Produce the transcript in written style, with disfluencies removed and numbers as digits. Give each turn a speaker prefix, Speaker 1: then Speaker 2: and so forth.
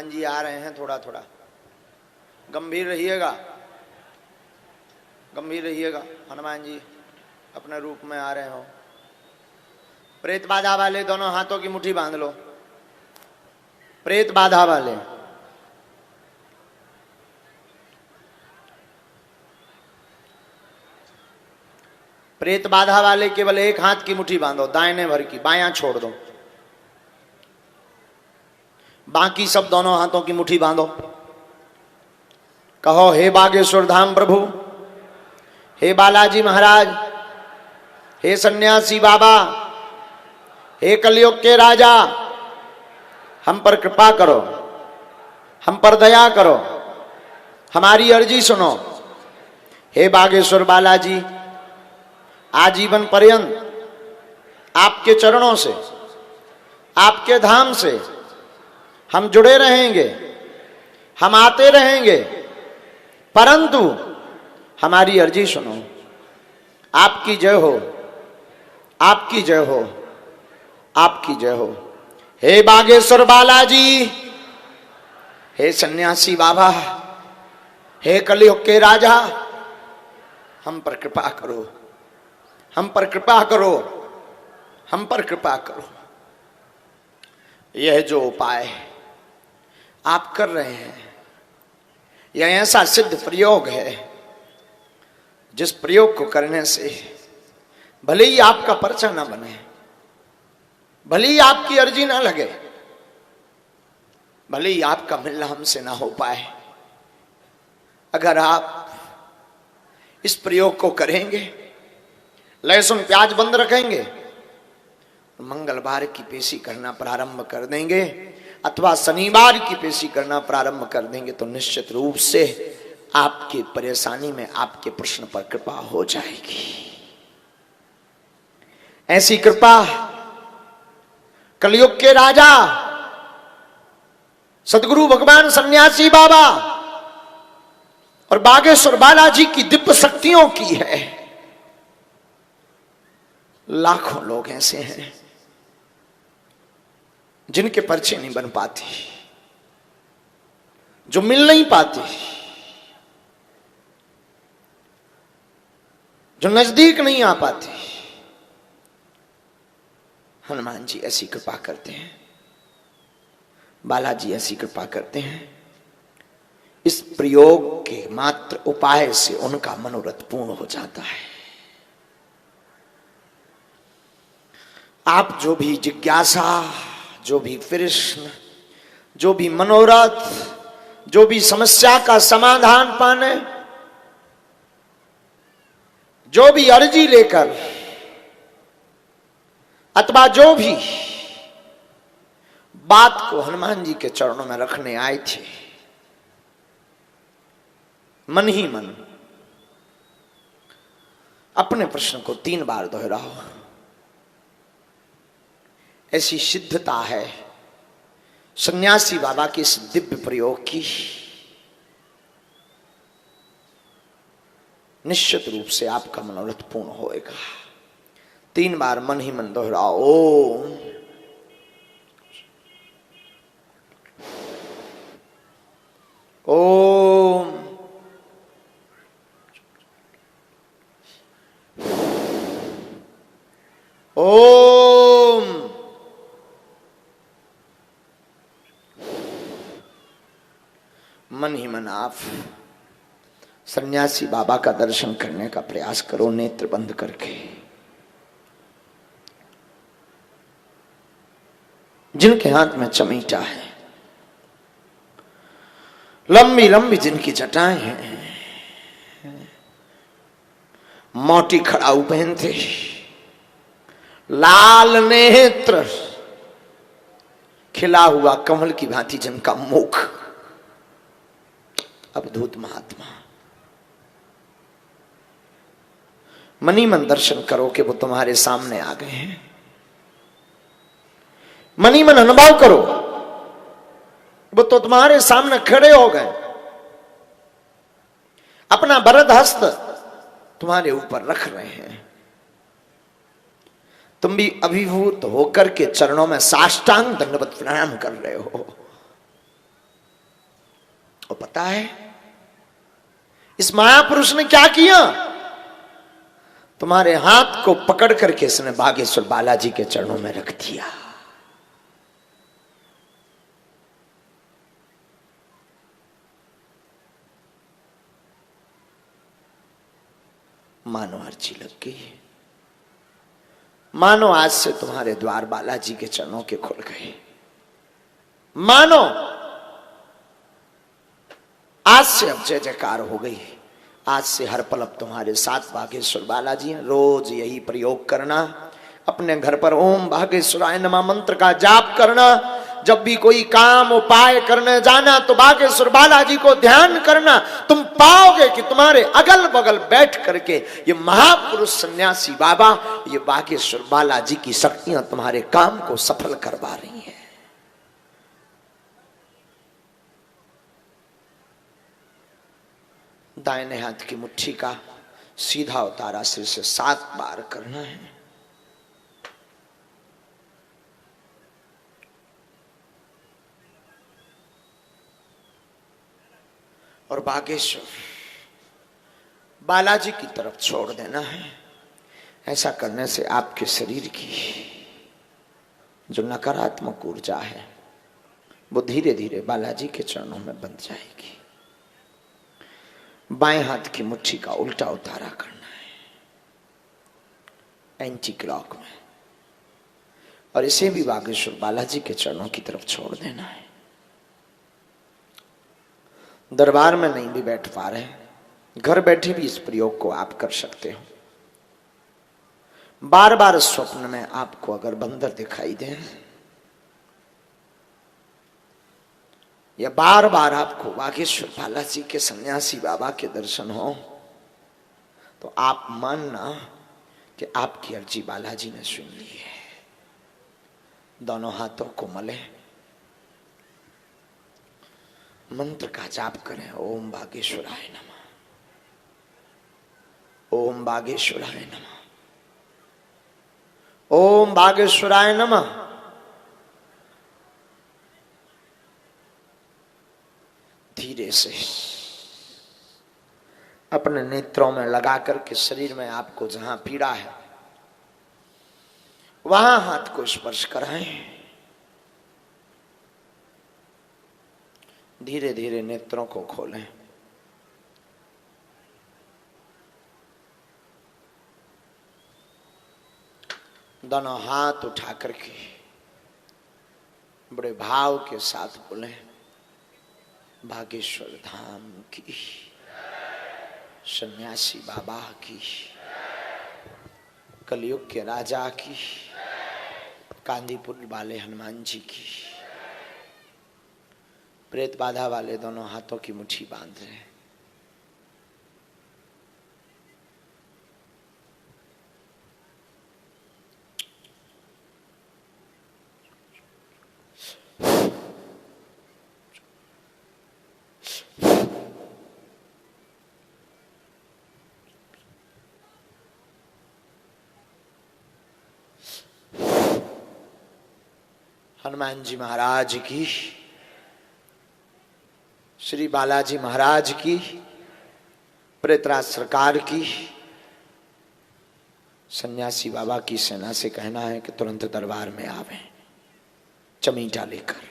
Speaker 1: हनुमान जी आ रहे हैं, थोड़ा थोड़ा गंभीर रहिएगा, गंभीर रहिएगा। हनुमान जी अपने रूप में आ रहे हो। प्रेत बाधा वाले दोनों हाथों की मुट्ठी बांध लो। प्रेत बाधा वाले प्रेत बाधा वाले केवल एक हाथ की मुट्ठी बांधो, दाहिने भर की, बायां छोड़ दो। बाकी सब दोनों हाथों की मुट्ठी बांधो। कहो, हे बागेश्वर धाम प्रभु, हे बालाजी महाराज, हे सन्यासी बाबा, हे कलयुग के राजा, हम पर कृपा करो, हम पर दया करो, हमारी अर्जी सुनो। हे बागेश्वर बालाजी, आजीवन पर्यंत आपके चरणों से, आपके धाम से हम जुड़े रहेंगे, हम आते रहेंगे, परंतु हमारी अर्जी सुनो। आपकी जय हो, आपकी जय हो, आपकी जय हो। हे बागेश्वर बालाजी, हे सन्यासी बाबा, हे कलयुग के राजा, हम पर कृपा करो, हम पर कृपा करो, हम पर कृपा करो। यह जो उपाय आप कर रहे हैं, यह ऐसा सिद्ध प्रयोग है जिस प्रयोग को करने से भले ही आपका पर्चा ना बने, भले ही आपकी अर्जी ना लगे, भले ही आपका मिलना हमसे ना हो पाए, अगर आप इस प्रयोग को करेंगे, लहसुन प्याज बंद रखेंगे, मंगलवार की पेशी करना प्रारंभ कर देंगे अथवा शनिवार की पेशी करना प्रारंभ कर देंगे, तो निश्चित रूप से आपकी परेशानी में, आपके प्रश्न पर कृपा हो जाएगी। ऐसी कृपा कलयुग के राजा सदगुरु भगवान सन्यासी बाबा और बागेश्वर बालाजी की दिव्य शक्तियों की है। लाखों लोग ऐसे हैं जिनके पर्चे नहीं बन पाते, जो मिल नहीं पाते, जो नजदीक नहीं आ पाते। हनुमान जी ऐसी कृपा करते हैं, बालाजी ऐसी कृपा करते हैं। इस प्रयोग के मात्र उपाय से उनका मनोरथ पूर्ण हो जाता है। आप जो भी जिज्ञासा, जो भी प्रश्न, जो भी मनोरथ, जो भी समस्या का समाधान पाने, जो भी अर्जी लेकर अथवा जो भी बात को हनुमान जी के चरणों में रखने आए थे, मन ही मन अपने प्रश्न को 3 बार दोहराओ। ऐसी सिद्धता है सन्यासी बाबा के इस दिव्य प्रयोग की। निश्चित रूप से आपका मनोरथ पूर्ण होएगा। 3 बार मन ही मन दोहराओ। ओम ओम ओम मन ही मन आप सन्यासी बाबा का दर्शन करने का प्रयास करो, नेत्र बंद करके। जिनके हाथ में चमीटा है, लंबी लंबी जिनकी जटाएं हैं, मोटी खड़ाऊ पहनते, लाल नेत्र, खिला हुआ कमल की भांति जिनका मुख, अवधूत महात्मा, मनी मन दर्शन करो कि वो तुम्हारे सामने आ गए हैं। मनी मन अनुभव करो वो तो तुम्हारे सामने खड़े हो गए, अपना वरद हस्त तुम्हारे ऊपर रख रहे हैं। तुम भी अभिभूत होकर के चरणों में साष्टांग दंडवत प्रणाम कर रहे हो। और पता है इस महापुरुष ने क्या किया? तुम्हारे हाथ को पकड़ करके इसने बागेश्वर बालाजी के चरणों में रख दिया। मानो अर्जी लग गई, मानो आज से तुम्हारे द्वार बालाजी के चरणों के खुल गए। मानो आज से अब जय जयकार हो गई। आज से हर पल अब तुम्हारे साथ बागेश्वर बालाजी हैं। रोज यही प्रयोग करना, अपने घर पर ओम बागेश्वराय नमः मंत्र का जाप करना। जब भी कोई काम उपाय करने जाना तो बागेश्वर बालाजी को ध्यान करना। तुम पाओगे कि तुम्हारे अगल बगल बैठ करके ये महापुरुष सन्यासी बाबा, ये बागेश्वर बालाजी की शक्तियां तुम्हारे काम को सफल करवा रही हैं। दाहिने हाथ की मुट्ठी का सीधा उतारा सिर से 7 बार करना है। और बागेश्वर बालाजी की तरफ छोड़ देना है। ऐसा करने से आपके शरीर की जो नकारात्मक ऊर्जा है वो धीरे धीरे बालाजी के चरणों में बंध जाएगी। बाएं हाथ की मुट्ठी का उल्टा उतारा करना है एंटी क्लॉक में, और इसे भी बागेश्वर बालाजी के चरणों की तरफ छोड़ देना है। दरबार में नहीं भी बैठ पा रहे, घर बैठे भी इस प्रयोग को आप कर सकते हो। बार बार स्वप्न में आपको अगर बंदर दिखाई दे या बार बार आपको बागेश्वर बालाजी के सन्यासी बाबा के दर्शन हो, तो आप मानना कि आपकी अर्जी बालाजी ने सुन ली है। दोनों हाथों को मले, मंत्र का जाप करें। ओम बागेश्वराय नमः, ओम बागेश्वराय नमः, ओम बागेश्वराय नमः। धीरे से अपने नेत्रों में लगा करके शरीर में आपको जहां पीड़ा है वहां हाथ को स्पर्श कराएं। धीरे धीरे नेत्रों को खोलें। दोनों हाथ उठा करके बड़े भाव के साथ बोलें, बागेश्वर धाम की, सन्यासी बाबा की, कलयुग के राजा की, कांदीपुर वाले हनुमान जी की। प्रेत बाधा वाले दोनों हाथों की मुट्ठी बांध रहे हैं। हनुमान जी महाराज की, श्री बालाजी महाराज की, प्रेतराज सरकार की, सन्यासी बाबा की सेना से कहना है कि तुरंत दरबार में आवे चमीटा लेकर।